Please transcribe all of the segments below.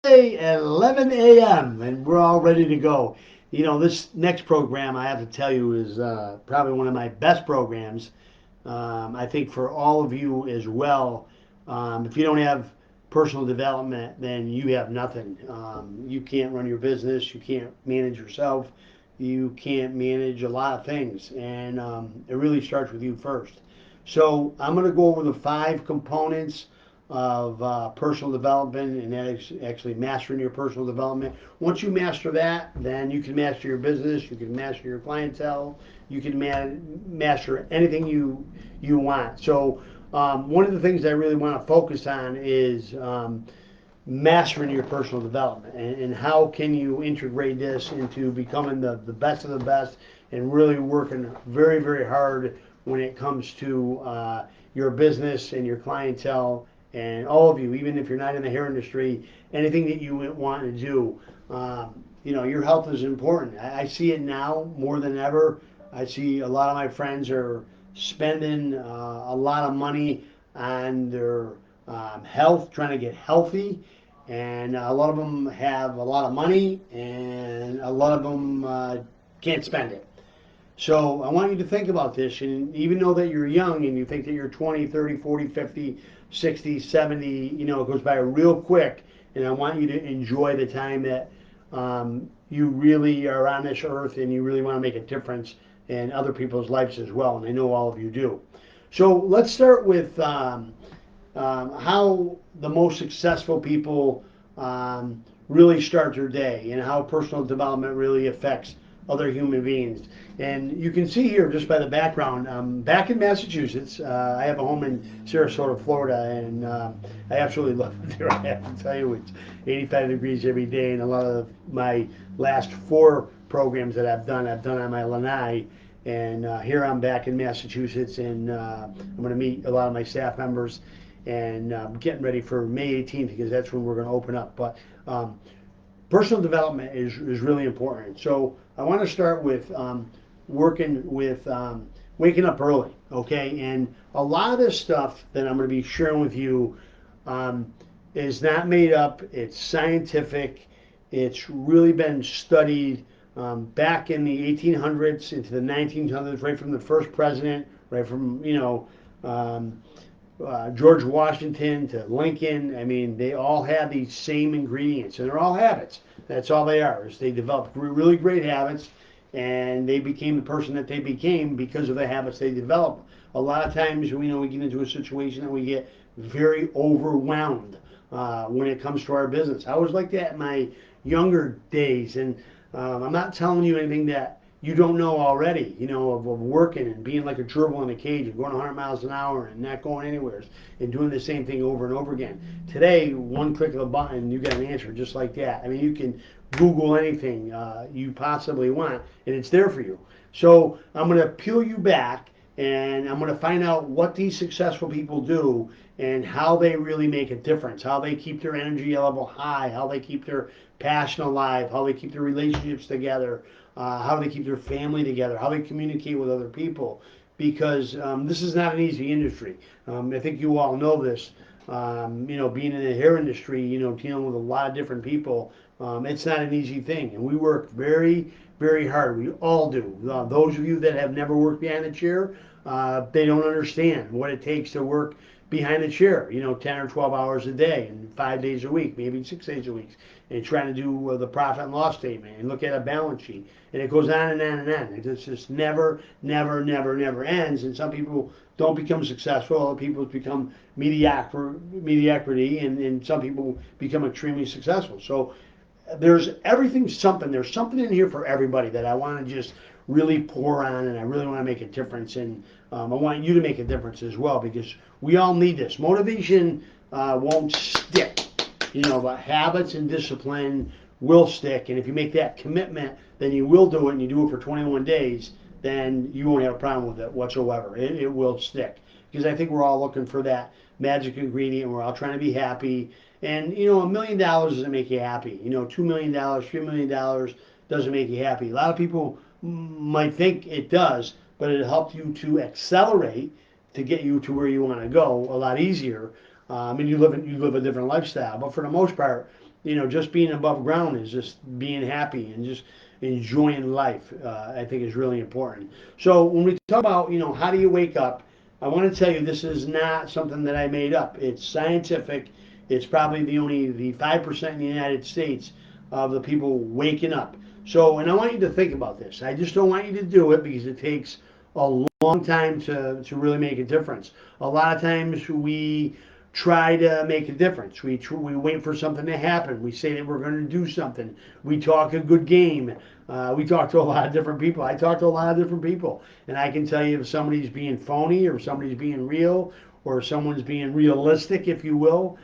11 a.m. and we're all ready to go. This next program, I have to tell you, is probably one of my best programs. I think for all of you as well. If you don't have personal development, then you have nothing. You can't run your business, you can't manage yourself, you can't manage a lot of things, and it really starts with you first. So I'm going to go over the 5 components of personal development, and that is actually mastering your personal development. Once you master that, then you can master your business, you can master your clientele, you can master anything you want. So one of the things I really want to focus on is mastering your personal development, and how can you integrate this into becoming the best of the best and really working very, very hard when it comes to your business and your clientele and all of you, even if you're not in the hair industry, anything that you want to do. Your health is important. I see it now more than ever. I see a lot of my friends are spending a lot of money on their health, trying to get healthy, and a lot of them have a lot of money, and a lot of them can't spend it. So I want you to think about this, and even though that you're young and you think that you're 20, 30, 40, 50, 60, 70, it goes by real quick, and I want you to enjoy the time that you really are on this earth, and you really want to make a difference in other people's lives as well, and I know all of you do. So let's start with how the most successful people really start their day, and how personal development really affects other human beings. And you can see here just by the background, back in Massachusetts. I have a home in Sarasota, Florida, and I absolutely love it there. I have to tell you, it's 85 degrees every day, and a lot of my last 4 programs that I've done on my lanai. And here I'm back in Massachusetts, and I'm going to meet a lot of my staff members, and getting ready for May 18th, because that's when we're going to open up. But personal development is really important. So I want to start with working with waking up early, okay? And a lot of this stuff that I'm going to be sharing with you is not made up. It's scientific. It's really been studied back in the 1800s into the 1900s, right from the first president, right from, George Washington to Lincoln. I mean, they all have these same ingredients, and they're all habits. That's all they are. Is they developed really great habits, and they became the person that they became because of the habits they developed. A lot of times, we get into a situation that we get very overwhelmed when it comes to our business. I was like that in my younger days, and I'm not telling you anything that you don't know already, of working and being like a gerbil in a cage and going 100 miles an hour and not going anywhere and doing the same thing over and over again. Today, one click of a button, you get an answer just like that. I mean, you can Google anything you possibly want, and it's there for you. So I'm going to peel you back, and I'm going to find out what these successful people do and how they really make a difference, how they keep their energy level high, how they keep their passion alive, how they keep their relationships together, how they keep their family together, how they communicate with other people, because this is not an easy industry. I think you all know this. Being in the hair industry, dealing with a lot of different people, it's not an easy thing, and we work very, very hard. We all do. Those of you that have never worked behind a chair, they don't understand what it takes to work behind the chair, 10 or 12 hours a day and 5 days a week, maybe 6 days a week, and trying to do the profit and loss statement and look at a balance sheet. And it goes on and on and on. It just never, never, never, never ends. And some people don't become successful. Other people become mediocrity, and some people become extremely successful. So there's everything, something. There's something in here for everybody that I want to just really pour on, and I really want to make a difference. And I want you to make a difference as well, because we all need this. Motivation won't stick, but habits and discipline will stick. And if you make that commitment, then you will do it, and you do it for 21 days, then you won't have a problem with it whatsoever. It will stick, because I think we're all looking for that magic ingredient. We're all trying to be happy. And $1 million doesn't make you happy. $2 million, $3 million doesn't make you happy. A lot of people might think it does, but it helps you to accelerate to get you to where you want to go a lot easier. And you live a different lifestyle. But for the most part, just being above ground is just being happy and just enjoying life. I think is really important. So when we talk about, how do you wake up? I want to tell you this is not something that I made up. It's scientific. It's probably the 5% in the United States of the people waking up. So, and I want you to think about this. I just don't want you to do it because it takes a long time to really make a difference. A lot of times we try to make a difference. We wait for something to happen. We say that we're going to do something. We talk a good game. We talk to a lot of different people. I talk to a lot of different people, and I can tell you if somebody's being phony or somebody's being real or someone's being realistic, if you will.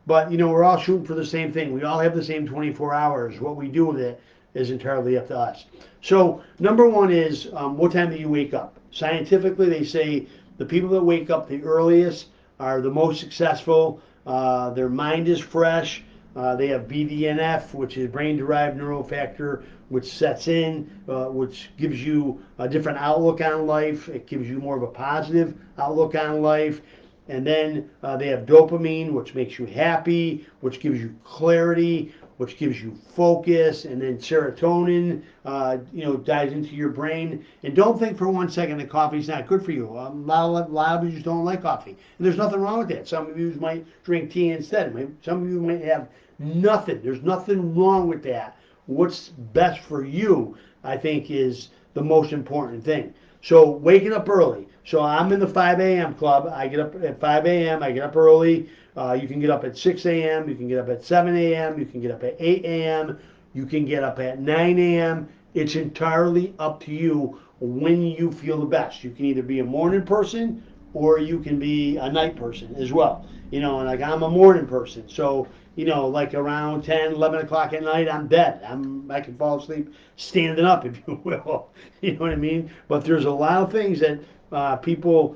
But we're all shooting for the same thing. We all have the same 24 hours. What we do with it is entirely up to us. So number one is what time do you wake up? Scientifically, they say the people that wake up the earliest are the most successful. Their mind is fresh. They have BDNF, which is brain-derived neural factor, which sets in, which gives you a different outlook on life. It gives you more of a positive outlook on life. And then they have dopamine, which makes you happy, which gives you clarity, which gives you focus, and then serotonin, dives into your brain. And don't think for 1 second that coffee's not good for you. A lot of you just don't like coffee, and there's nothing wrong with that. Some of you might drink tea instead. Some of you might have nothing. There's nothing wrong with that. What's best for you, I think, is the most important thing. So waking up early. So I'm in the 5 a.m. club. I get up at 5 a.m. I get up early. You can get up at 6 a.m. You can get up at 7 a.m. You can get up at 8 a.m. You can get up at 9 a.m. It's entirely up to you when you feel the best. You can either be a morning person or you can be a night person as well. And like I'm a morning person. So, like around 10, 11 o'clock at night, I'm dead. I can fall asleep standing up, if you will. You know what I mean? But there's a lot of things that people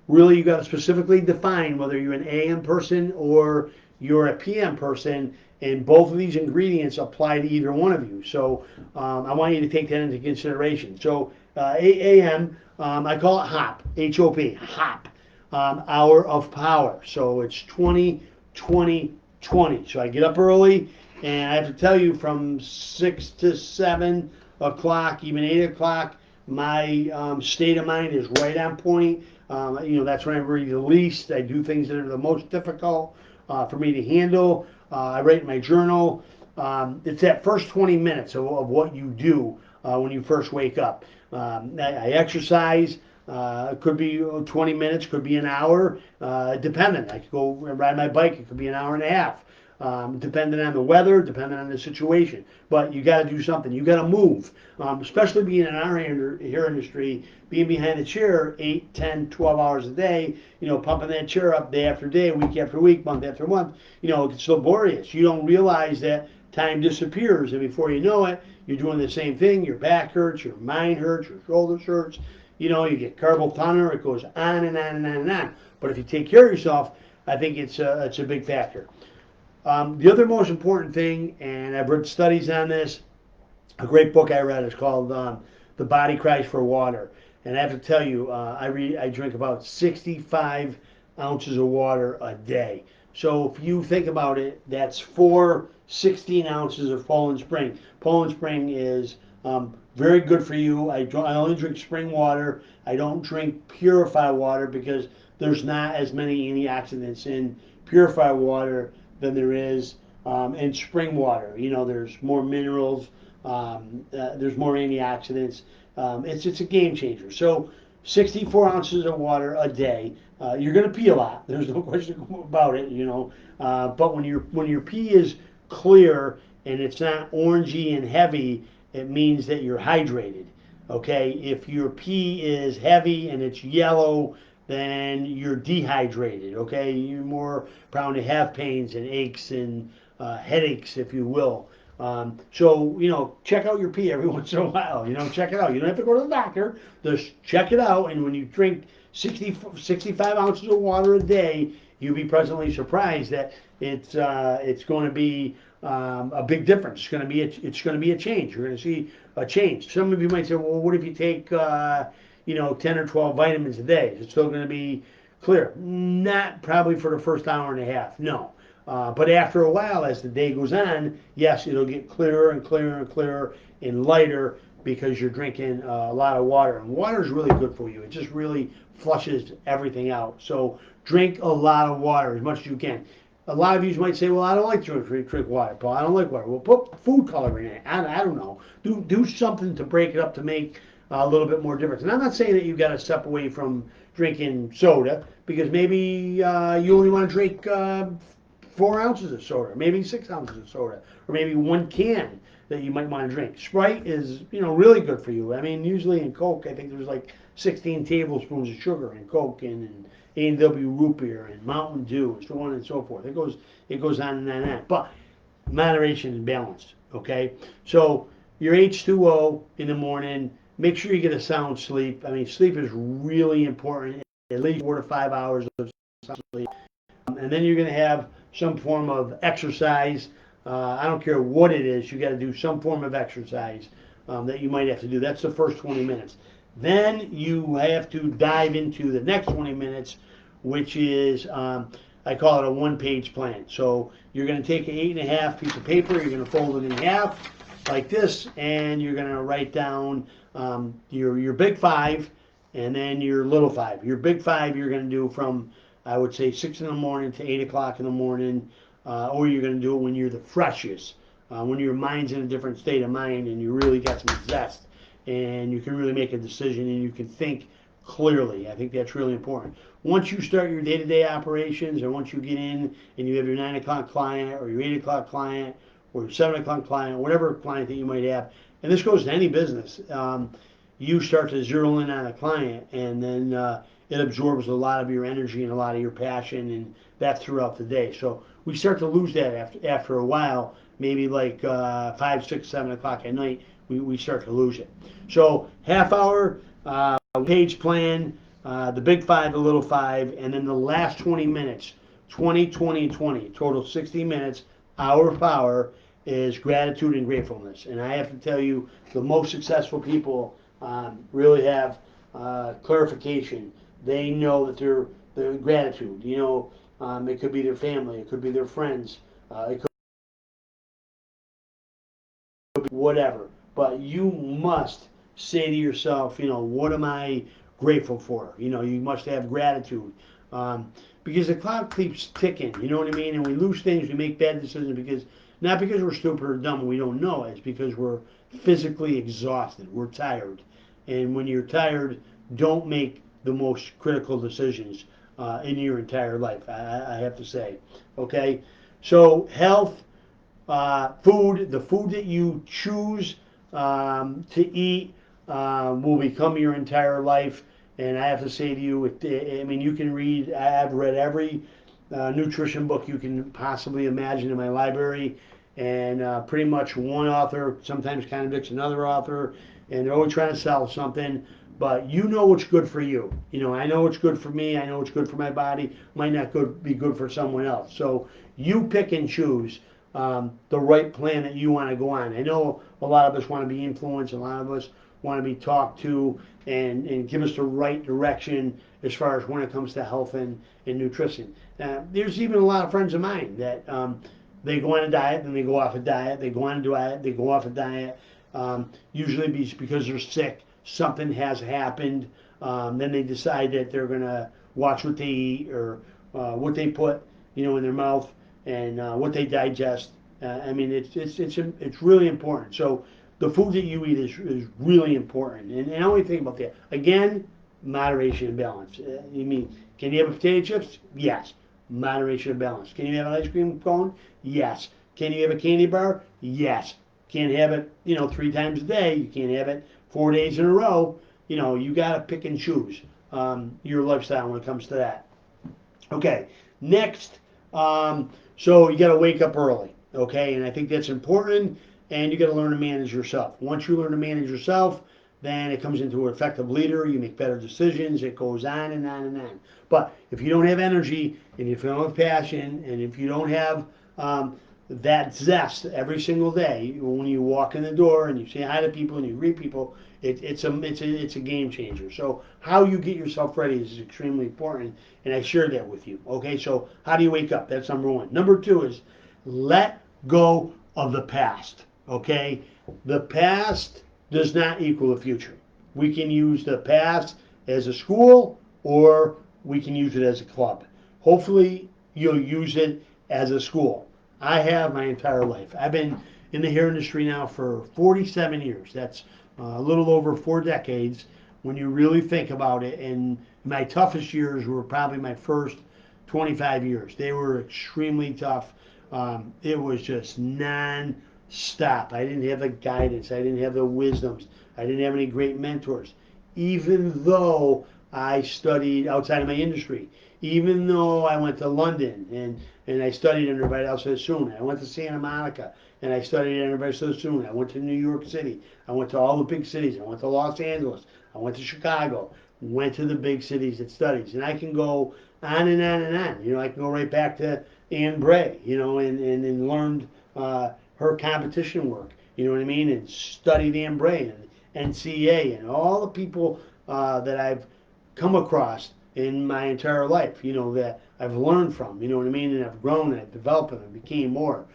really, you got to specifically define whether you're an AM person or you're a PM person, and both of these ingredients apply to either one of you. So I want you to take that into consideration. So 8 a.m., I call it HOP, H-O-P, HOP, hour of power. So it's 20, 20, 20. So I get up early, and I have to tell you from 6 to 7 o'clock, even 8 o'clock, my state of mind is right on point. That's when I read the least. I do things that are the most difficult for me to handle. I write in my journal. It's that first 20 minutes of what you do when you first wake up. I exercise. It could be 20 minutes, could be an hour, depending. I could go ride my bike. It could be an hour and a half. Depending on the weather, depending on the situation. But you got to do something. You got to move, especially being in our hair industry, being behind the chair 8, 10, 12 hours a day, pumping that chair up day after day, week after week, month after month, it's laborious. You don't realize that time disappears, and before you know it, you're doing the same thing. Your back hurts, your mind hurts, your shoulders hurts. You get carpal tunnel. It goes on and on and on and on. But if you take care of yourself, I think it's a big factor. The other most important thing, and I've read studies on this, a great book I read is called The Body Cries for Water. And I have to tell you, I drink about 65 ounces of water a day. So if you think about it, that's 16 ounces of Poland Spring. Poland Spring is very good for you. I only drink spring water. I don't drink purified water because there's not as many antioxidants in purified water than there is in spring water. There's more minerals, there's more antioxidants. It's a game changer. So 64 ounces of water a day. You're going to pee a lot. There's no question about it. But when your pee is clear and it's not orangey and heavy, it means that you're hydrated. Okay, if your pee is heavy and it's yellow, then you're dehydrated. Okay, you're more prone to have pains and aches and headaches, if you will. So check out your pee every once in a while. Check it out. You don't have to go to the doctor. Just check it out. And when you drink 65 ounces of water a day, you'll be pleasantly surprised that it's going to be a big difference. It's going to be a change. You're going to see a change. Some of you might say, well, what if you take 10 or 12 vitamins a day? Is it still going to be clear? Not probably for the first hour and a half. No. But after a while, as the day goes on, yes, it'll get clearer and clearer and clearer and lighter because you're drinking a lot of water. And water is really good for you. It just really flushes everything out. So drink a lot of water as much as you can. A lot of you might say, well, I don't like to drink water, Paul. I don't like water. Well, put food coloring in it. I don't know. Do something to break it up to make a little bit more difference. And I'm not saying that you got to step away from drinking soda because maybe you only want to drink 4 ounces of soda, maybe 6 ounces of soda, or maybe one can that you might want to drink. Sprite is, really good for you. I mean, usually in Coke, I think there's like 16 tablespoons of sugar in Coke and A&W root beer and Mountain Dew and so on and so forth. It goes on and on and on. But moderation and balance, okay? So your H2O in the morning, make sure you get a sound sleep. I mean, sleep is really important, at least 4 to 5 hours of sleep. And then you're going to have some form of exercise. I don't care what it is, you got to do some form of exercise that you might have to do. That's the first 20 minutes. Then you have to dive into the next 20 minutes, which is, I call it a one-page plan. So you're going to take an 8.5 piece of paper, you're going to fold it in half like this, and you're going to write down your big five and then your little five. Your big five you're going to do from, I would say, 6 in the morning to 8 o'clock in the morning, or you're going to do it when you're the freshest, when your mind's in a different state of mind and you really got some zest and you can really make a decision and you can think clearly. I think that's really important. Once you start your day-to-day operations and once you get in and you have your 9 o'clock client or your 8 o'clock client or your 7 o'clock client, whatever client that you might have, and this goes to any business, you start to zero in on a client and then it absorbs a lot of your energy and a lot of your passion, and that's throughout the day. So we start to lose that after a while, maybe like 5, 6, 7 o'clock at night, we start to lose it. So half hour page plan, the big five, the little five, and then the last 20 minutes, 20, 20, 20, total 60 minutes, hour of power, is gratitude and gratefulness. And I have to tell you, the most successful people really have clarification. They know that they're gratitude. It could be their family, it could be their friends, it could be whatever. But you must say to yourself, what am I grateful for? You must have gratitude. Because the clock keeps ticking, you know what I mean? And we lose things, we make bad decisions not because we're stupid or dumb and we don't know it, it's because we're physically exhausted, we're tired. And when you're tired, don't make the most critical decisions in your entire life, I have to say. Okay? So health, food, the food that you choose to eat will become your entire life. And I have to say to you, I mean, you can read, I've read every nutrition book you can possibly imagine in my library. And pretty much one author sometimes contradicts another author, and they're always trying to sell something. But you know what's good for you. I know what's good for me. I know what's good for my body. Might not be good for someone else. So you pick and choose the right plan that you want to go on. I know a lot of us want to be influenced. A lot of us want to be talked to and give us the right direction as far as when it comes to health and nutrition. There's even a lot of friends of mine that they go on a diet, then they go off a diet. They go on a diet, they go off a diet. Usually because they're sick. Something has happened, then they decide that they're going to watch what they eat or what they put, in their mouth and what they digest. I mean, it's really important. So the food that you eat is really important. And I only think about that. Again, moderation and balance. You mean, can you have potato chips? Yes. Moderation and balance. Can you have an ice cream cone? Yes. Can you have a candy bar? Yes. Can't have it, 3 times a day. You can't have it 4 days in a row. You got to pick and choose your lifestyle when it comes to that. Okay, next, so you got to wake up early, okay? And I think that's important, and you got to learn to manage yourself. Once you learn to manage yourself, then it comes into an effective leader. You make better decisions. It goes on and on and on. But if you don't have energy, and if you don't have passion, and if you don't have that zest every single day when you walk in the door and you say hi to people and you greet people, It's a game changer. So how you get yourself ready is extremely important, and I shared that with you. Okay, so how do you wake up? That's number one. Number two is let go of the past. Okay, the past does not equal the future. We can use the past as a school, or we can use it as a club. Hopefully, you'll use it as a school. I have my entire life. I've been in the hair industry now for 47 years. That's a little over 4 decades when you really think about it. And my toughest years were probably my first 25 years. They were extremely tough. It was just non-stop. I didn't have the guidance. I didn't have the wisdoms. I didn't have any great mentors. Even though I studied outside of my industry, even though I went to London and I studied under Vidal Sassoon, I went to Santa Monica and I studied under Vidal Sassoon, I went to New York City, I went to all the big cities, I went to Los Angeles, I went to Chicago, went to the big cities that studies, and I can go on and on and on. You know, I can go right back to Anne Bray, you know, and learned her competition work, you know what I mean, and studied Anne Bray and NCA and all the people that I've come across in my entire life, you know, that I've learned from, you know what I mean, and I've grown and I've developed and I became more.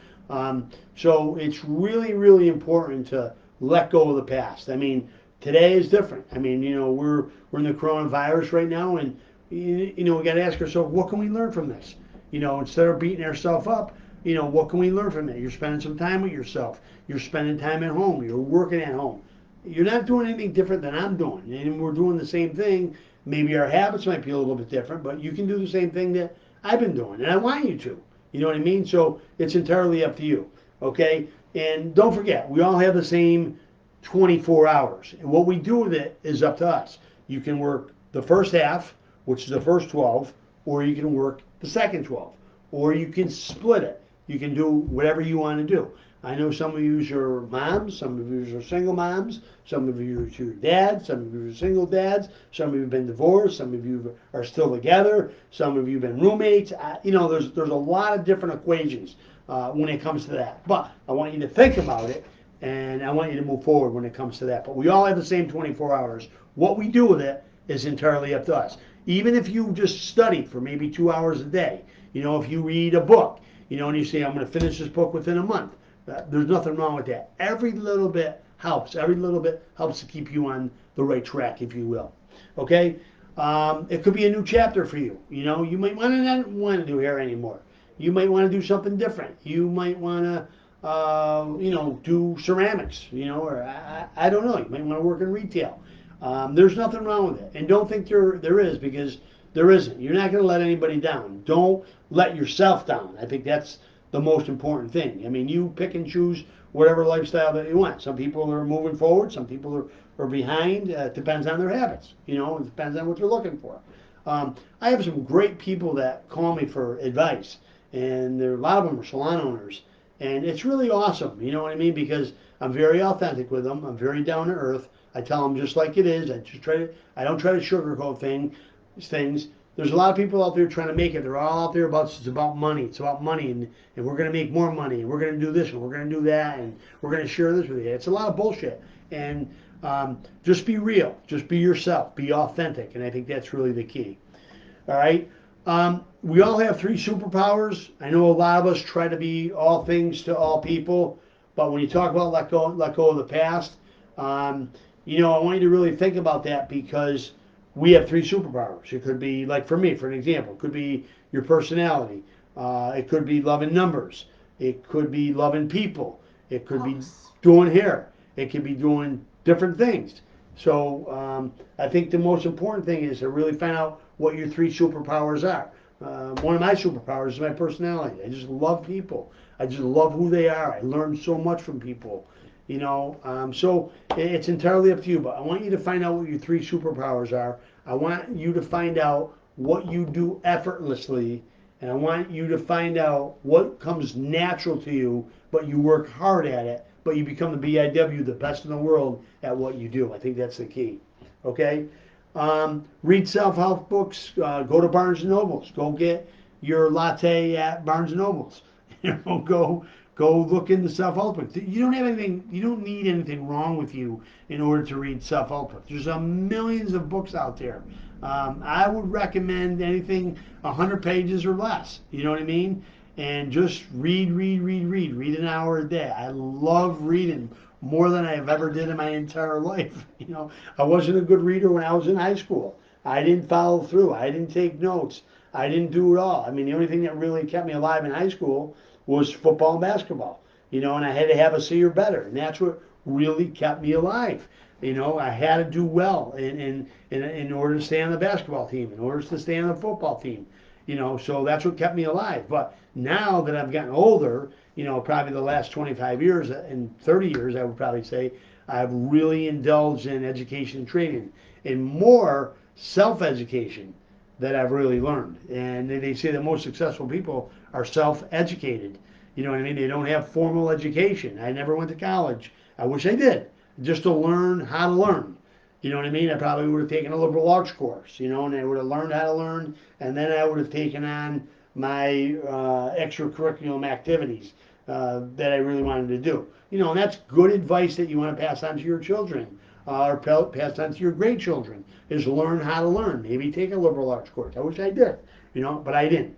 So it's really, really important to let go of the past. I mean, today is different. I mean, you know, we're in the coronavirus right now, and you know, we got to ask ourselves, what can we learn from this? You know, instead of beating ourselves up, you know, what can we learn from it? You're spending some time with yourself. You're spending time at home. You're working at home. You're not doing anything different than I'm doing, and we're doing the same thing. Maybe our habits might be a little bit different, but you can do the same thing that I've been doing, and I want you to. You know what I mean? So it's entirely up to you. Okay? And don't forget, we all have the same 24 hours, and what we do with it is up to us. You can work the first half, which is the first 12, or you can work the second 12, or you can split it. You can do whatever you want to do. I know some of you are moms, some of you are single moms, some of you are dads, some of you are single dads, some of you have been divorced, some of you are still together, some of you have been roommates. You know, there's a lot of different equations when it comes to that. But I want you to think about it, and I want you to move forward when it comes to that. But we all have the same 24 hours. What we do with it is entirely up to us. Even if you just study for maybe 2 hours a day, you know, if you read a book, you know, and you say, I'm going to finish this book within a month. There's nothing wrong with that. Every little bit helps. Every little bit helps to keep you on the right track, if you will. Okay? It could be a new chapter for you. You know, you might want to not want to do hair anymore. You might want to do something different. You might want to, you know, do ceramics. You know, or I don't know. You might want to work in retail. There's nothing wrong with it, and don't think there is, because there isn't. You're not going to let anybody down. Don't let yourself down. I think that's the most important thing. I mean, you pick and choose whatever lifestyle that you want. Some people are moving forward, some people are behind. It depends on their habits, you know, it depends on what you're looking for. I have some great people that call me for advice, and a lot of them are salon owners, and it's really awesome, you know what I mean, because I'm very authentic with them. I'm very down to earth. I tell them just like it is. I don't try to sugarcoat things. There's a lot of people out there trying to make it. They're all out there it's about money. It's about money, and we're going to make more money, and we're going to do this, and we're going to do that, and we're going to share this with you. It's a lot of bullshit. And just be real. Just be yourself. Be authentic, and I think that's really the key. All right? We all have 3 superpowers. I know a lot of us try to be all things to all people, but when you talk about let go of the past, you know, I want you to really think about that, because we have 3 superpowers. It could be, like for me, for an example, it could be your personality. It could be loving numbers. It could be loving people. It could be doing hair. It could be doing different things. So I think the most important thing is to really find out what your 3 superpowers are. One of my superpowers is my personality. I just love people. I just love who they are. I learn so much from people. You know, so it's entirely up to you, but I want you to find out what your 3 superpowers are. I want you to find out what you do effortlessly, and I want you to find out what comes natural to you, but you work hard at it, but you become the BIW, the best in the world at what you do. I think that's the key. Okay? Read self-help books. Go to Barnes & Nobles. Go get your latte at Barnes & Nobles. You know, Go look into self-help books. You don't have anything. You don't need anything wrong with you in order to read self-help books. There's millions of books out there. I would recommend anything 100 pages or less. You know what I mean? And just read, read, read, read. Read an hour a day. I love reading more than I have ever did in my entire life. You know, I wasn't a good reader when I was in high school. I didn't follow through. I didn't take notes. I didn't do it all. I mean, the only thing that really kept me alive in high school was football and basketball. You know, and I had to have a C or better, and that's what really kept me alive. You know, I had to do well in order to stay on the basketball team, in order to stay on the football team. You know, so that's what kept me alive. But now that I've gotten older, you know, probably the last 25 years and 30 years, I would probably say, I've really indulged in education and training and more self-education that I've really learned. And they say the most successful people are self-educated. You know what I mean? They don't have formal education. I never went to college. I wish I did, just to learn how to learn. You know what I mean? I probably would have taken a liberal arts course, you know, and I would have learned how to learn, and then I would have taken on my extracurricular activities that I really wanted to do. You know, and that's good advice that you want to pass on to your children or pass on to your grandchildren is learn how to learn. Maybe take a liberal arts course. I wish I did, you know, but I didn't.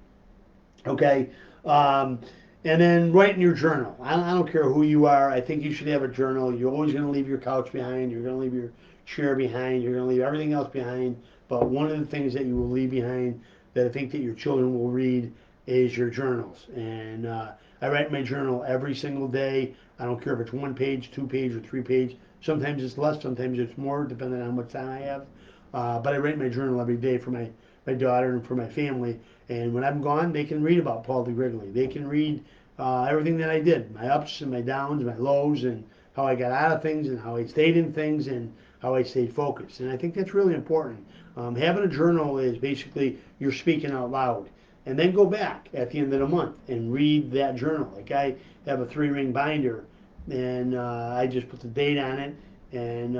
Okay. Um, and then write in your journal. I don't care who you are. I think you should have a journal. You're always going to leave your couch behind. You're going to leave your chair behind. You're going to leave everything else behind. But one of the things that you will leave behind that I think that your children will read is your journals. And I write my journal every single day. I don't care if it's 1 page, 2 page, or 3 page. Sometimes it's less, sometimes it's more, depending on what time I have. But I write my journal every day for my daughter and for my family. And when I'm gone, they can read about Paul.DiGrigoli. They can read everything that I did, my ups and my downs, my lows, and how I got out of things and how I stayed in things and how I stayed focused. And I think that's really important. Having a journal is basically you're speaking out loud. And then go back at the end of the month and read that journal. Like I have a 3-ring binder, and I just put the date on it, and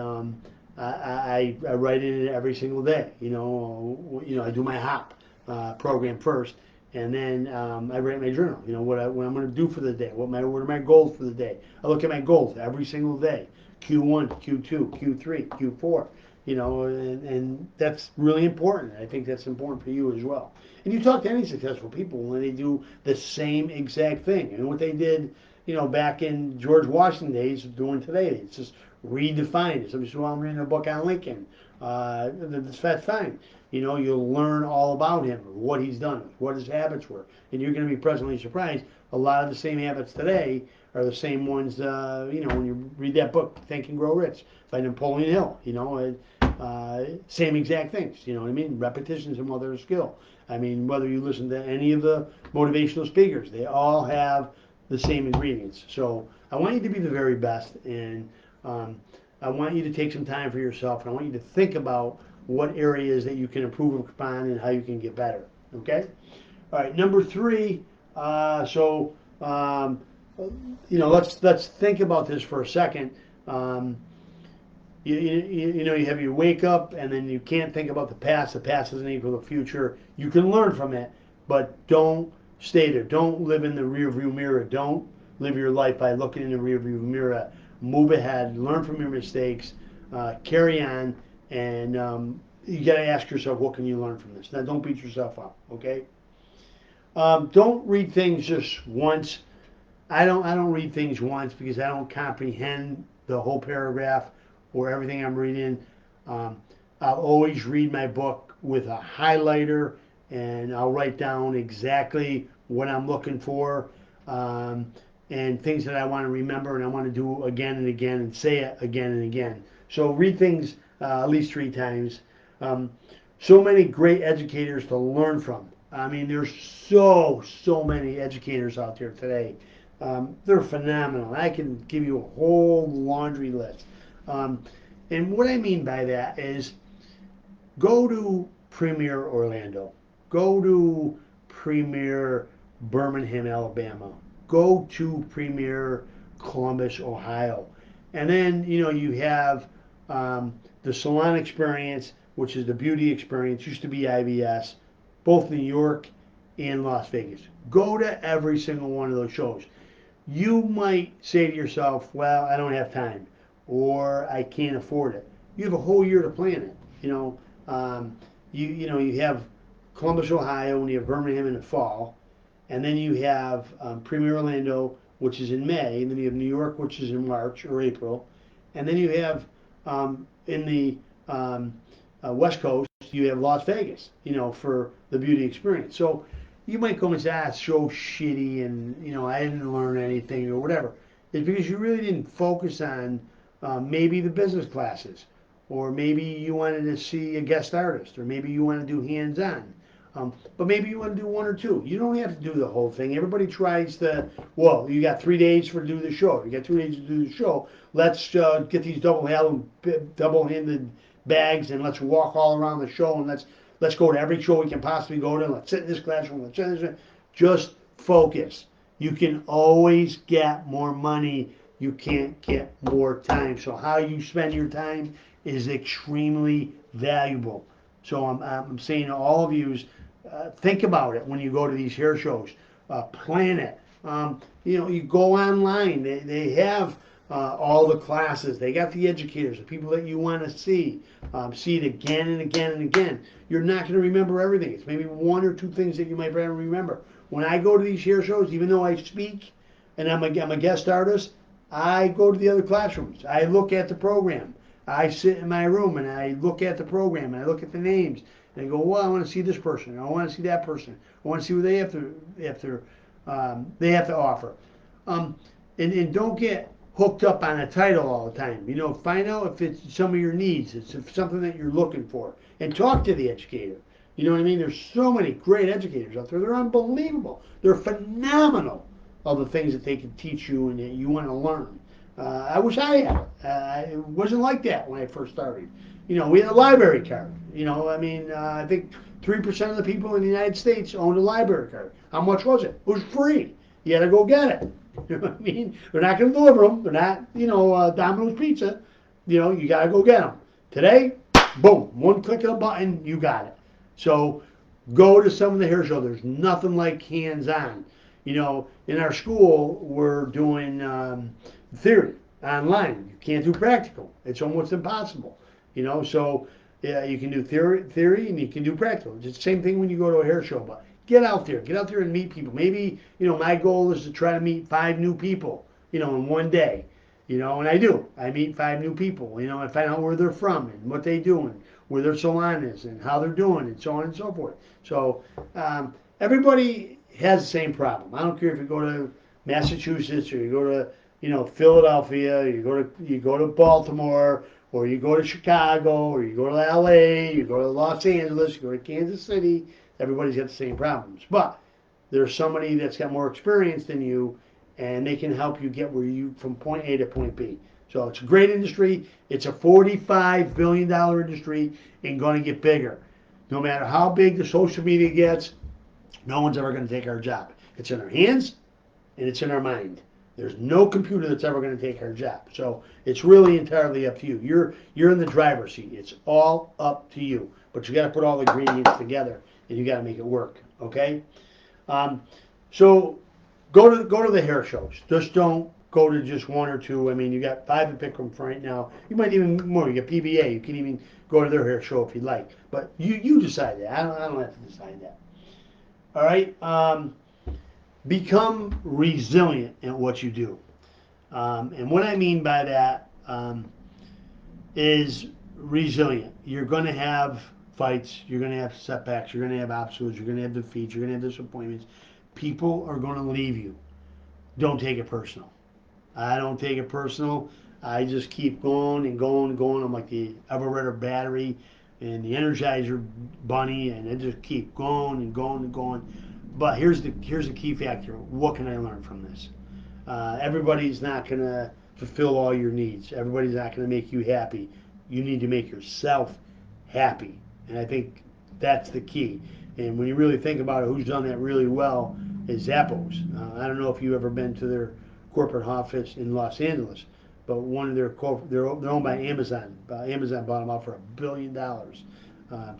I write in it every single day. You know, I do my HOP program first, and then I write my journal. You know what I'm going to do for the day. What are my goals for the day? I look at my goals every single day. Q1, Q2, Q3, Q4. You know, and that's really important. I think that's important for you as well. And you talk to any successful people when they do the same exact thing. And what they did, you know, back in George Washington days, doing today, it's just redefined it. Somebody said, well, I'm reading a book on Lincoln. That's fine. You know, you'll learn all about him, what he's done, what his habits were. And you're going to be pleasantly surprised. A lot of the same habits today are the same ones, you know, when you read that book, Think and Grow Rich by Napoleon Hill. You know, same exact things. You know what I mean? Repetition is a mother of skill. I mean, whether you listen to any of the motivational speakers, they all have the same ingredients. So I want you to be the very best, and I want you to take some time for yourself, and I want you to think about what areas that you can improve upon and how you can get better. Okay? All right. Number 3. You know, let's think about this for a second. You know, you have your wake up, and then you can't think about the past. The past doesn't equal the future. You can learn from it, but don't stay there. Don't live in the rearview mirror. Don't live your life by looking in the rearview mirror. Move ahead. Learn from your mistakes. Carry on, and you got to ask yourself, what can you learn from this? Now, don't beat yourself up. Okay? Don't read things just once. I don't read things once because I don't comprehend the whole paragraph or everything I'm reading. I'll always read my book with a highlighter, and I'll write down exactly what I'm looking for, and things that I want to remember and I want to do again and again and say it again and again. So read things at least 3 times. So many great educators to learn from. I mean, there's so many educators out there today. They're phenomenal. I can give you a whole laundry list. And what I mean by that is go to Premier Orlando. Go to Premier Birmingham, Alabama. Go to Premier Columbus, Ohio. And then, you know, you have the Salon Experience, which is the beauty experience, used to be IBS, both New York and Las Vegas. Go to every single one of those shows. you might say to yourself, well, I don't have time, or I can't afford it. You have a whole year to plan it. You have Columbus, Ohio, and you have Birmingham in the fall, and then you have Premier Orlando, which is in May, and then you have New York, which is in March or April, and then you have in the West Coast, you have Las Vegas, for the beauty experience. So you might come and say, it's so shitty, and I didn't learn anything or whatever. It's because you really didn't focus on maybe the business classes, or maybe you wanted to see a guest artist, or maybe you want to do hands-on. But maybe you want to do one or two. You don't have to do the whole thing. Everybody tries to, well, you got 3 days to do the show. You got 2 days to do the show. Let's get these double-handed bags and let's walk all around the show and let's go to every show we can possibly go to. Let's sit in this classroom. Let's sit in this. Just focus. You can always get more money. You can't get more time. So how you spend your time is extremely valuable. So I'm saying to all of you, think about it when you go to these hair shows. Plan it. You go online. They have all the classes. They got the educators, the people that you want to see. See it again and again and again. You're not going to remember everything. It's maybe one or two things that you might better remember. When I go to these hair shows, even though I speak and I'm a guest artist, I go to the other classrooms. I look at the program. I sit in my room and I look at the program and I look at the names and I go, well, I want to see this person. I want to see that person. I want to see what they have to offer. And don't get hooked up on a title all the time. Find out if it's some of your needs. It's something that you're looking for, and talk to the educator. You know what I mean? There's so many great educators out there. They're unbelievable. They're phenomenal of the things that they can teach you and that you want to learn. I wish I had it. It wasn't like that when I first started. We had a library card. I think 3% of the people in the United States owned a library card. How much was it? It was free. You had to go get it. You know what I mean? They're not going to deliver them. They're not, Domino's Pizza. You got to go get them. Today, boom, one click of a button, you got it. So go to some of the hair shows. There's nothing like hands-on. In our school, we're doing theory online. You can't do practical. It's almost impossible. So you can do theory and you can do practical. It's the same thing when you go to a hair show. But get out there and meet people. Maybe, my goal is to try to meet 5 new people, in one day. And I do. I meet 5 new people. I find out where they're from and what they do and where their salon is and how they're doing and so on and so forth. So everybody has the same problem. I don't care if you go to Massachusetts or you go to, Philadelphia, you go to Baltimore, or you go to Chicago, or you go to LA, you go to Los Angeles, you go to Kansas City. Everybody's got the same problems. But there's somebody that's got more experience than you, and they can help you get from point A to point B. So it's a great industry. It's a $45 billion industry and going to get bigger. No matter how big the social media gets, no one's ever going to take our job. It's in our hands and it's in our mind. There's no computer that's ever going to take our job. So it's really entirely up to you. You're in the driver's seat. It's all up to you. But you got to put all the ingredients together and you got to make it work. Okay. So go to the hair shows. Just don't go to just one or two. I mean, you got 5 to pick from right now. You might even more. You got PBA. You can even go to their hair show if you like. But you decide that. I don't have to decide that. All right. Become resilient in what you do. And what I mean by that is resilient. You're going to have fights. You're going to have setbacks. You're going to have obstacles. You're going to have defeats. You're going to have disappointments. People are going to leave you. Don't take it personal. I don't take it personal. I just keep going and going and going. I'm like the Everetter battery and the Energizer bunny, and I just keep going and going and going. But here's the key factor. What can I learn from this? Everybody's not going to fulfill all your needs. Everybody's not going to make you happy. You need to make yourself happy. And I think that's the key. And when you really think about it, who's done that really well is Zappos. I don't know if you've ever been to their corporate office in Los Angeles, but one of they're owned by Amazon. Amazon bought them out for $1 billion.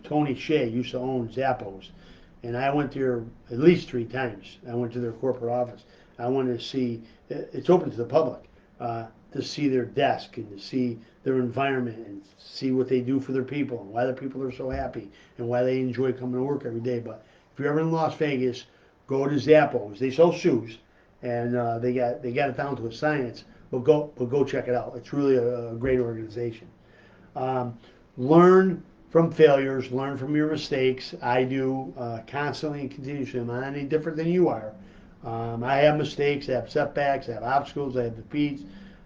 Tony Hsieh used to own Zappos. And I went there at least 3 times. I went to their corporate office. I want to see, it's open to the public, to see their desk and to see their environment and see what they do for their people and why their people are so happy and why they enjoy coming to work every day. But if you're ever in Las Vegas, go to Zappos. They sell shoes, and they got it down to a science. But go check it out. It's really a great organization. Um, Learn from failures, learn from your mistakes. I do constantly and continuously. I'm not any different than you are. I have mistakes, I have setbacks, I have obstacles, I have defeats,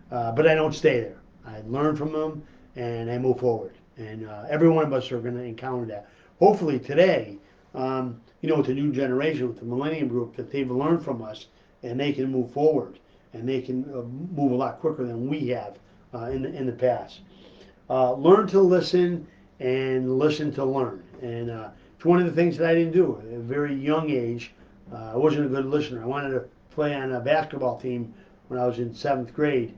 but I don't stay there. I learn from them and I move forward. And every one of us are going to encounter that. Hopefully today, with the new generation, with the Millennium Group, that they've learned from us and they can move forward and they can move a lot quicker than we have in the past. Learn to listen and listen to learn. And it's one of the things that I didn't do at a very young age. I wasn't a good listener. I wanted to play on a basketball team when I was in seventh grade,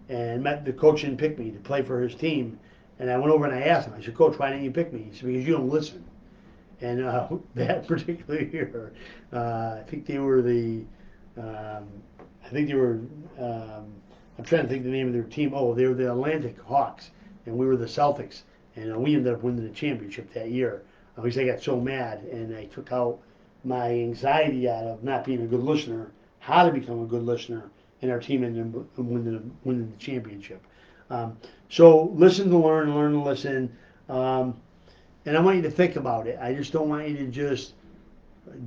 and met the coach didn't pick me to play for his team. And I went over and I asked him. I said, "Coach, why didn't you pick me?" He said, "Because you don't listen." And that particular year, I think they were the, I think they were. I'm trying to think the name of their team. Oh, they were the Atlantic Hawks, and we were the Celtics, and we ended up winning the championship that year. Because I got so mad, and I took out my anxiety out of not being a good listener, how to become a good listener, and our team ended up winning the championship. So listen to learn, learn to listen, and I want you to think about it. I just don't want you to just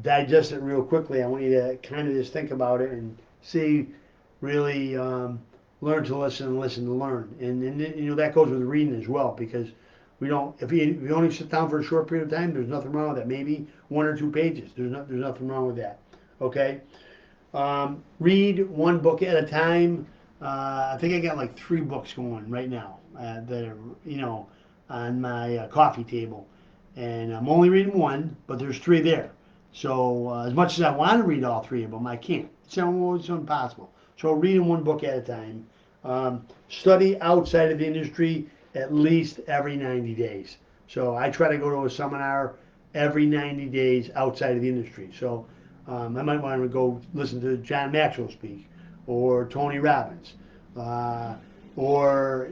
digest it real quickly. I want you to kind of just think about it and see, really learn to listen and listen to learn. And that goes with reading as well, because we don't. If you only sit down for a short period of time, there's nothing wrong with that. Maybe 1 or 2 pages. There's nothing wrong with that. Okay. Read one book at a time. I think I got like 3 books going right now that are on my coffee table, and I'm only reading one, but there's 3 there. So as much as I want to read all 3 of them, I can't. It's impossible. So reading one book at a time. Study outside of the industry at least every 90 days. So I try to go to a seminar every 90 days outside of the industry. So I might want to go listen to John Maxwell speak, or Tony Robbins, or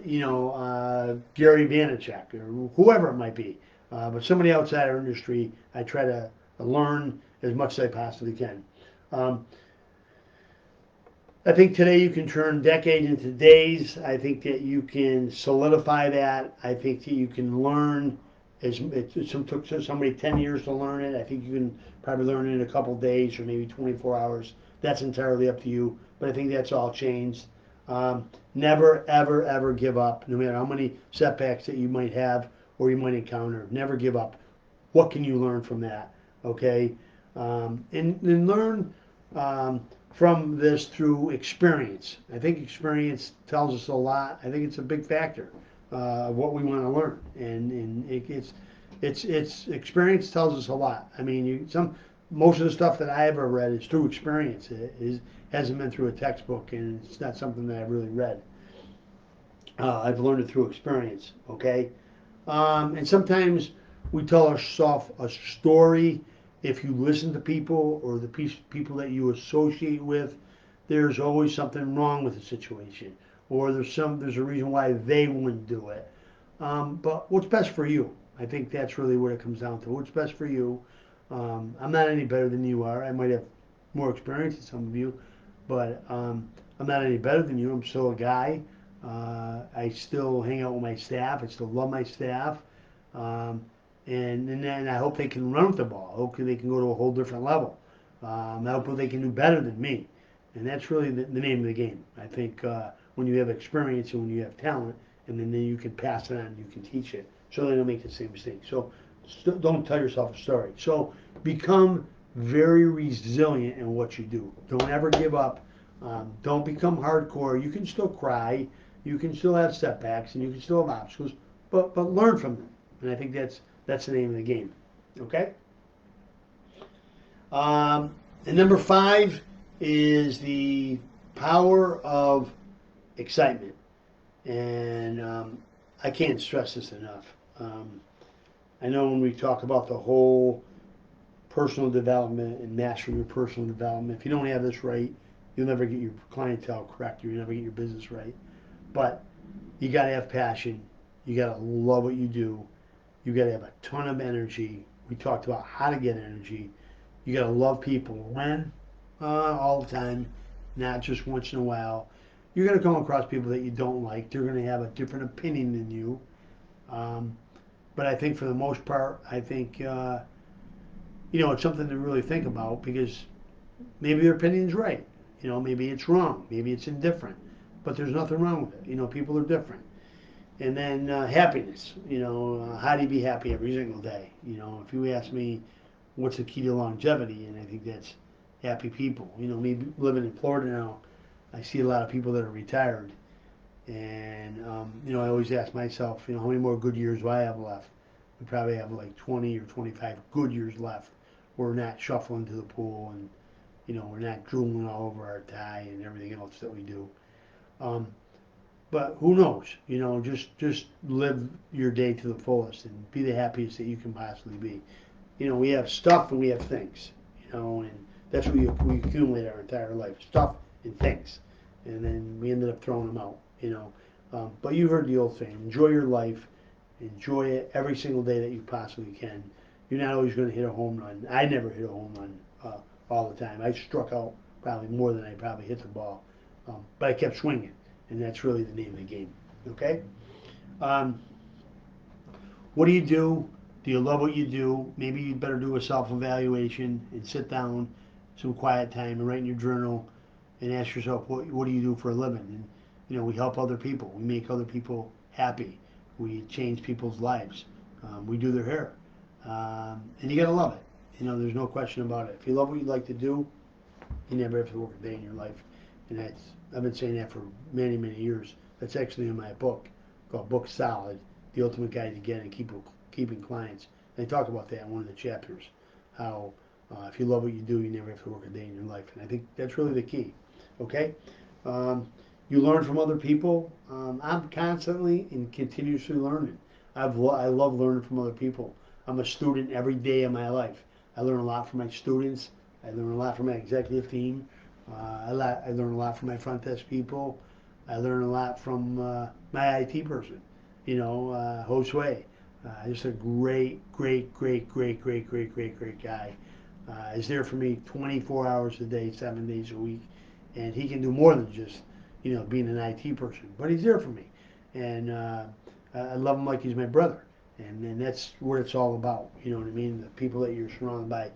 Gary Vaynerchuk, or whoever it might be. But somebody outside our industry, I try to learn as much as I possibly can. I think today you can turn decades into days. I think that you can solidify that. I think that you can learn. It took somebody 10 years to learn it. I think you can probably learn it in a couple days or maybe 24 hours. That's entirely up to you. But I think that's all changed. Never, ever, ever give up, no matter how many setbacks that you might have or you might encounter. Never give up. What can you learn from that? Okay? And learn from this through experience. I think experience tells us a lot. I think it's a big factor of what we want to learn, and it's experience tells us a lot. I mean, most of the stuff that I ever read is through experience. Hasn't been through a textbook, and it's not something that I've really read. I've learned it through experience. Okay, and sometimes we tell ourselves a story. If you listen to people or the people that you associate with, there's always something wrong with the situation, or there's a reason why they wouldn't do it. But what's best for you? I think that's really what it comes down to. What's best for you? I'm not any better than you are. I might have more experience than some of you, but I'm not any better than you. I'm still a guy. I still hang out with my staff. I still love my staff. And I hope they can run with the ball. I hope they can go to a whole different level. I hope they can do better than me. And that's really the name of the game. I think when you have experience and when you have talent, and then you can pass it on, you can teach it, so they don't make the same mistake. So don't tell yourself a story. So become very resilient in what you do. Don't ever give up. Don't become hardcore. You can still cry. You can still have setbacks, and you can still have obstacles, but learn from them. And I think that's the name of the game. Okay? And number 5 is the power of excitement. And I can't stress this enough. I know when we talk about the whole personal development and mastering your personal development, if you don't have this right, You'll never get your clientele correct. You'll never get your business right. But you got to have passion. You got to love what you do. You got to have a ton of energy. We talked about how to get energy. You got to love people. When? All the time, not just once in a while. You're going to come across people that you don't like. They're going to have a different opinion than you. Um, but I think for the most part, I think it's something to really think about because maybe their opinion's right. Maybe it's wrong. Maybe it's indifferent. But there's nothing wrong with it. People are different. And then happiness. How do you be happy every single day? If you ask me, what's the key to longevity? And I think that's happy people. Me living in Florida now, I see a lot of people that are retired. And, I always ask myself, how many more good years do I have left? We probably have like 20 or 25 good years left. We're not shuffling to the pool and, we're not drooling all over our tie and everything else that we do. Um, but who knows? Just live your day to the fullest and be the happiest that you can possibly be. We have stuff and we have things, and that's what we accumulate our entire life, stuff and things. And then we ended up throwing them out. But you heard the old saying, enjoy your life, enjoy it every single day that you possibly can. You're not always going to hit a home run. I never hit a home run all the time. I struck out probably more than I probably hit the ball. But I kept swinging, and that's really the name of the game. Okay? Um, what do you do? Do you love what you do? Maybe you'd better do a self-evaluation and sit down some quiet time and write in your journal and ask yourself, what do you do for a living? And, we help other people. We make other people happy. We change people's lives. We do their hair. And you got to love it. There's no question about it. If you love what you like to do, you never have to work a day in your life. And I've been saying that for many, many years. That's actually in my book called Book Solid, The Ultimate Guide to Getting and Keeping Clients. And I talk about that in one of the chapters, how if you love what you do, you never have to work a day in your life. And I think that's really the key. Okay? You learn from other people. I'm constantly and continuously learning. I love learning from other people. I'm a student every day of my life. I learn a lot from my students. I learn a lot from my executive team. I learn a lot from my front desk people. I learn a lot from my IT person, Josue. Just a great guy. He's there for me 24 hours a day, 7 days a week. And he can do more than just, being an IT person. But he's there for me. And I love him like he's my brother. And that's what it's all about. You know what I mean? The people that you're surrounded by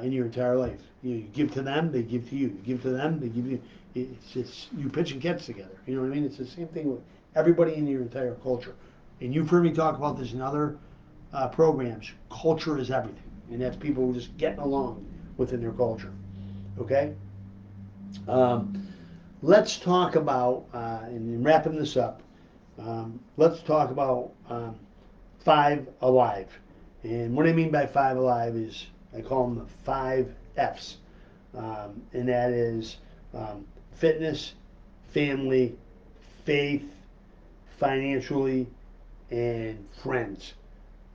in your entire life. You give to them, they give to you. You give to them, they give you. It's you pitch and catch together. You know what I mean? It's the same thing with everybody in your entire culture. And you've heard me talk about this in other programs. Culture is everything. And that's people just getting along within their culture. Okay? Let's talk about, and wrapping this up, let's talk about Five Alive. And what I mean by Five Alive is I call them the 5 F's. And that is fitness, family, faith, financially, and friends.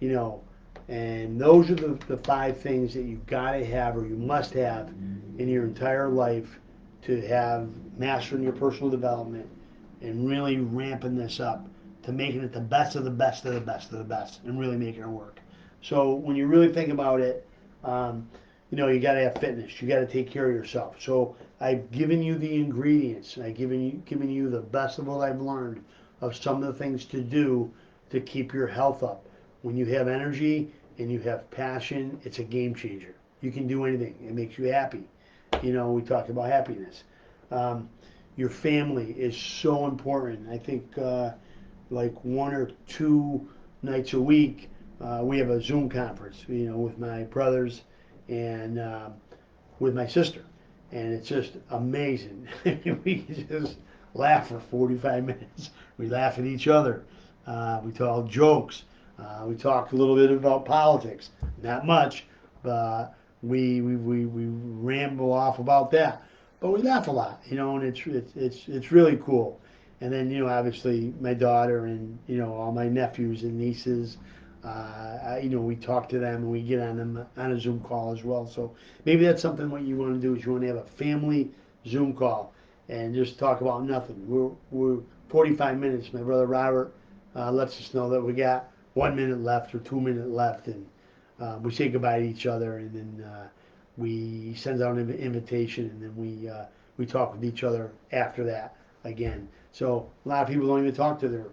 And those are the 5 things that you've got to have or you must have in your entire life to have mastering your personal development and really ramping this up to making it the best of the best of the best of the best and really making it work. So when you really think about it, you got to have fitness. You got to take care of yourself. So I've given you the ingredients. I've given you the best of what I've learned of some of the things to do to keep your health up. When you have energy and you have passion, it's a game changer. You can do anything. It makes you happy. We talked about happiness. Your family is so important. I think like 1 or 2 nights a week, we have a Zoom conference, with my brothers and with my sister. And it's just amazing. We just laugh for 45 minutes. We laugh at each other. We tell jokes. We talk a little bit about politics. Not much, but we ramble off about that. But we laugh a lot, and it's really cool. And then, obviously my daughter and, all my nephews and nieces, we talk to them and we get on them on a Zoom call as well. So maybe that's something what you want to do is you want to have a family Zoom call and just talk about nothing. We're 45 minutes. My brother Robert lets us know that we got 1 minute left or 2 minutes left, and we say goodbye to each other, and then we send out an invitation, and then we talk with each other after that again. So a lot of people don't even talk to their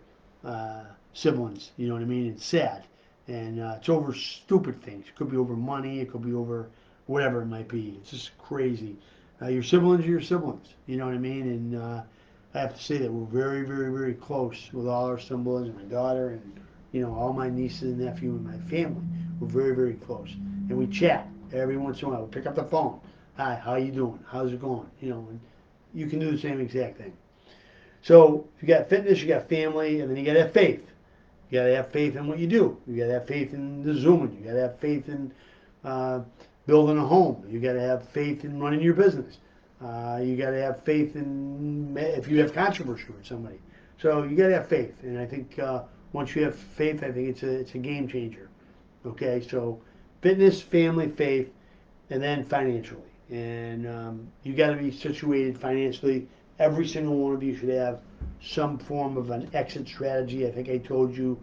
siblings. You know what I mean? It's sad, and it's over stupid things. It could be over money. It could be over whatever it might be. It's just crazy. Your siblings are your siblings. You know what I mean? And I have to say that we're very, very, very close with all our siblings and my daughter and all my nieces and nephew and my family. We're very, very close, and we chat every once in a while. We pick up the phone. Hi, how you doing? How's it going? And you can do the same exact thing. So if you got fitness, you got family, and then you got to have faith. You got to have faith in what you do. You got to have faith in the Zooming. You got to have faith in building a home. You got to have faith in running your business. You got to have faith in if you have controversy with somebody. So you got to have faith, and I think once you have faith, I think it's a game changer. Okay, so fitness, family, faith, and then financially. And you got to be situated financially. Every single one of you should have some form of an exit strategy. I think I told you,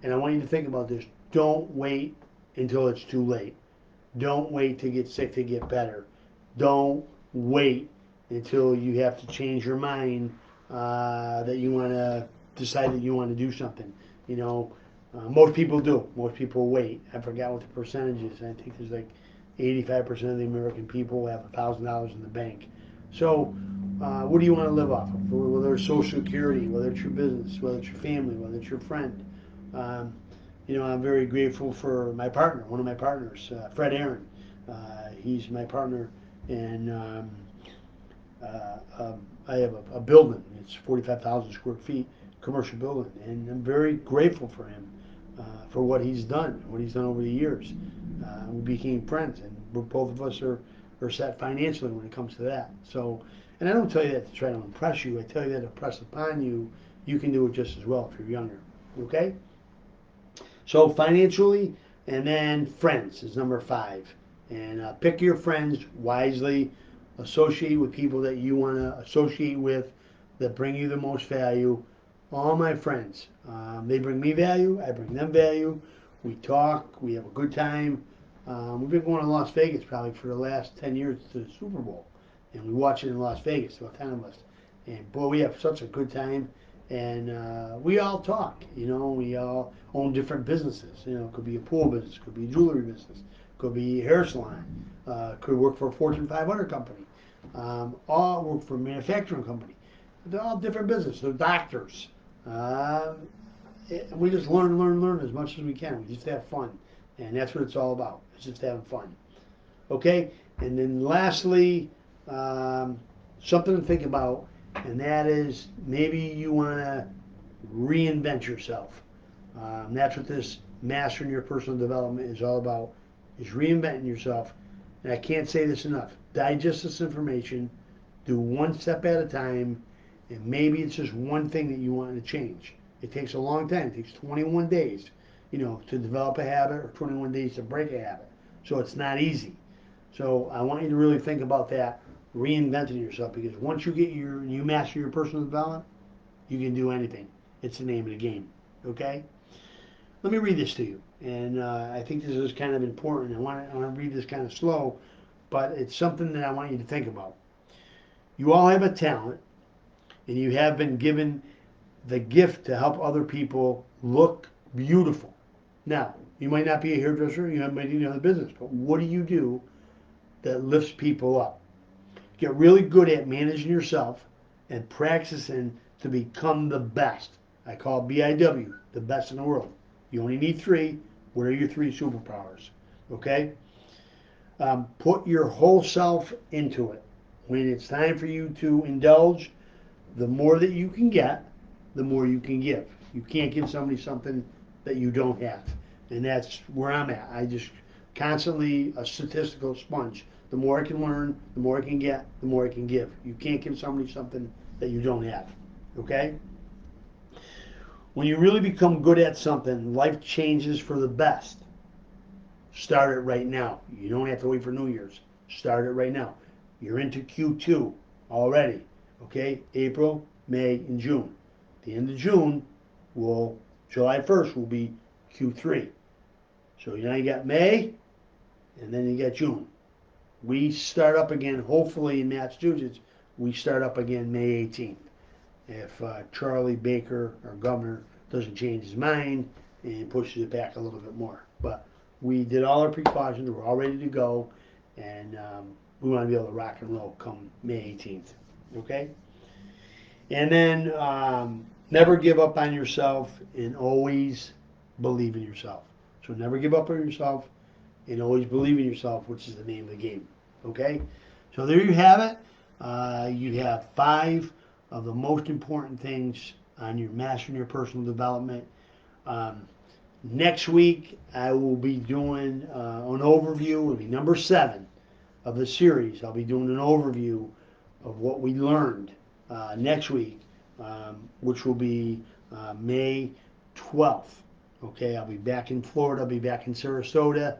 and I want you to think about this. Don't wait until it's too late. Don't wait to get sick to get better. Don't wait until you have to change your mind that you want to decide that you want to do something. Most people do. Most people wait. I forgot what the percentage is. I think there's like 85% of the American people have $1,000 in the bank. So, what do you want to live off of? Whether it's Social Security, whether it's your business, whether it's your family, whether it's your friend. I'm very grateful for my partner, one of my partners, Fred Aaron. He's my partner, and I have a building. It's 45,000 square feet, commercial building, and I'm very grateful for him for what he's done over the years. We became friends, and both of us are set financially when it comes to that. So, and I don't tell you that to try to impress you. I tell you that to press upon you. You can do it just as well if you're younger. Okay? So financially, and then friends is number 5. And pick your friends wisely. Associate with people that you want to associate with, that bring you the most value. All my friends, they bring me value. I bring them value. We talk. We have a good time. We've been going to Las Vegas probably for the last 10 years to the Super Bowl. And we watch it in Las Vegas, about 10 of us. And boy, we have such a good time. And we all talk. We all own different businesses. It could be a pool business, could be a jewelry business, could be a hair salon, could work for a Fortune 500 company, all work for a manufacturing company. They're all different businesses. They're doctors. We just learn as much as we can. We just have fun. And that's what it's all about. It's just having fun. Okay? And then lastly, something to think about, and that is maybe you want to reinvent yourself. That's what this Mastering Your Personal Development is all about, is reinventing yourself. And I can't say this enough. Digest this information, do one step at a time, and maybe it's just one thing that you want to change. It takes a long time. It takes 21 days, to develop a habit, or 21 days to break a habit. So it's not easy. So I want you to really think about that, reinventing yourself, because once you master your personal development, you can do anything. It's the name of the game. Okay? Let me read this to you, and I think this is kind of important. I want to read this kind of slow, but it's something that I want you to think about. You all have a talent, and you have been given the gift to help other people look beautiful. Now, you might not be a hairdresser, you might be in another business, but what do you do that lifts people up? Get really good at managing yourself and practicing to become the best. I call it BIW, the best in the world. You only need 3. What are your 3 superpowers? Okay? Put your whole self into it. When it's time for you to indulge, the more that you can get, the more you can give. You can't give somebody something that you don't have. And that's where I'm at. I just constantly a statistical sponge. The more I can learn, the more I can get, the more I can give. You can't give somebody something that you don't have. Okay? When you really become good at something, life changes for the best. Start it right now. You don't have to wait for New Year's. Start it right now. You're into Q2. already. Okay, April, May, and June. The end of June will, July 1st will be Q3. So now you got May, and then you got June. We start up again, hopefully in Massachusetts, we start up again May 18th. If Charlie Baker, our governor, doesn't change his mind and pushes it back a little bit more. But we did all our precautions, we're all ready to go, and we want to be able to rock and roll come May 18th. Okay? And then never give up on yourself and always believe in yourself. So never give up on yourself and always believe in yourself, which is the name of the game. Okay? So there you have it. You have 5 of the most important things on your mastering your personal development. Next week, I will be doing an overview. It will be number 7 of the series. I'll be doing an overview of what we learned next week, which will be May 12th. Okay, I'll be back in Florida. I'll be back in Sarasota,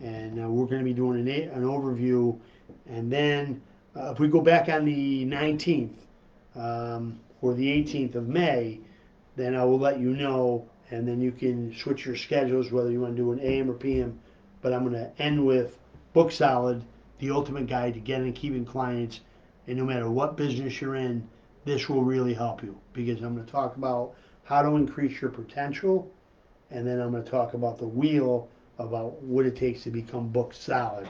and we're going to be doing an overview. And then if we go back on the 19th or the 18th of May, then I will let you know, and then you can switch your schedules whether you want to do an AM or PM. But I'm going to end with Book Solid, the ultimate guide to getting and keeping clients. And no matter what business you're in, this will really help you, because I'm going to talk about how to increase your potential, and then I'm going to talk about the wheel, about what it takes to become book solid.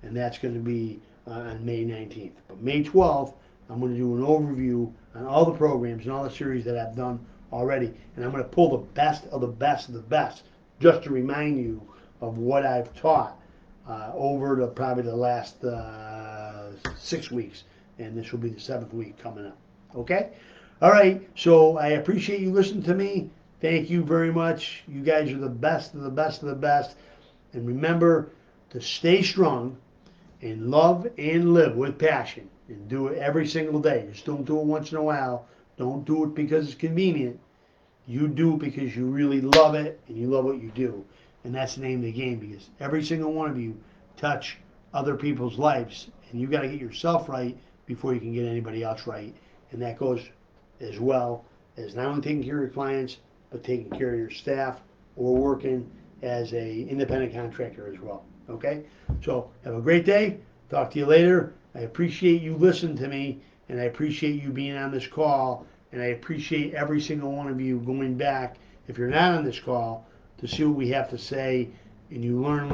And that's going to be on May 19th. But May 12th, I'm going to do an overview on all the programs and all the series that I've done already. And I'm going to pull the best of the best of the best, just to remind you of what I've taught over probably the last 6 weeks. And this will be the 7th week coming up. Okay? All right. So I appreciate you listening to me. Thank you very much. You guys are the best of the best of the best. And remember to stay strong and love and live with passion. And do it every single day. Just don't do it once in a while. Don't do it because it's convenient. You do it because you really love it and you love what you do. And that's the name of the game, because every single one of you touch other people's lives. And you got to get yourself right before you can get anybody else right. And that goes as well as not only taking care of your clients, but taking care of your staff or working as a independent contractor as well. Okay? So have a great day. Talk to you later. I appreciate you listening to me, and I appreciate you being on this call, and I appreciate every single one of you going back, if you're not on this call, to see what we have to say, and you learn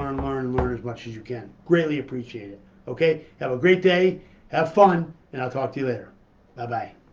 as much as you can. Greatly appreciate it. Okay? Have a great day. Have fun, and I'll talk to you later. Bye-bye.